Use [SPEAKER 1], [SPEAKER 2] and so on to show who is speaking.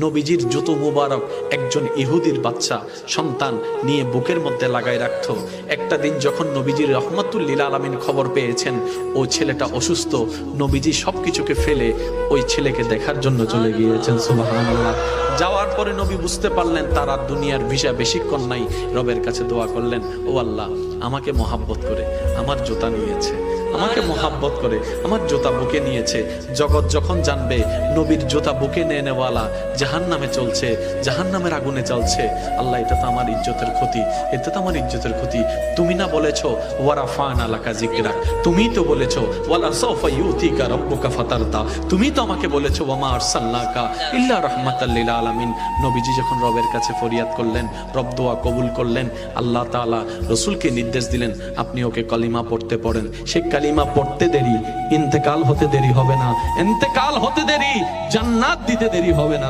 [SPEAKER 1] নবীজির জুতো মুবারক একজন ইহুদির বাচ্চা সন্তান নিয়ে বুকের মধ্যে লাগাই রাখতো। একটা দিন যখন নবীজির রহমাতুল লিল আলামিন খবর পেয়েছেন ও ছেলেটা অসুস্থ, নবীজি সবকিছুকে ফেলে ওই ছেলেকে দেখার জন্য চলে গিয়েছেন। সুবহানাল্লাহ। যাওয়ার পরে নবী বুঝতে পারলেন তার আর দুনিয়ার ভিসা বেশিক্ষণ নাই। রবের কাছে দোয়া করলেন, ও আল্লাহ, আমাকে মহাব্বত করে আমার জুতা নিয়েছে, আমাকে মহাব্বত করে আমার জুতা বুকে নিয়েছে। জগৎ যখন জানবে নবীর জুতা বুকে নিয়ে নেওয়ালা জাহান্নামে চলছে, জাহান্নামের আগুনে চলছে, আল্লাহ, এটা তো আমার ইজ্জতের ক্ষতি, এটা তো আমার ইজ্জতের ক্ষতি। তুমি না বলেছো ওয়ারাফানা লাকা যিকরাক, তুমি তো বলেছো ওয়ালা সাওফা ইউতিকা রাব্বুকা ফাতারদা, তুমি তো আমাকে বলেছো ওয়ামা আরসালনাকা ইল্লা রাহমাতাল লিল আলামিন। নবীজি যখন রবের কাছে ফরিয়াদ করলেন, রব দোয়া কবুল করলেন। আল্লাহ তাআলা রাসূলকে নির্দেশ দিলেন, আপনি ওকে কালিমা পড়তে পড়েন। সে কালিমা পড়তে দেরি, ইন্তেকাল হতে দেরি হবে না, ইন্তেকাল হতে দেরি, জান্নাত দিতে দেরি হবে না।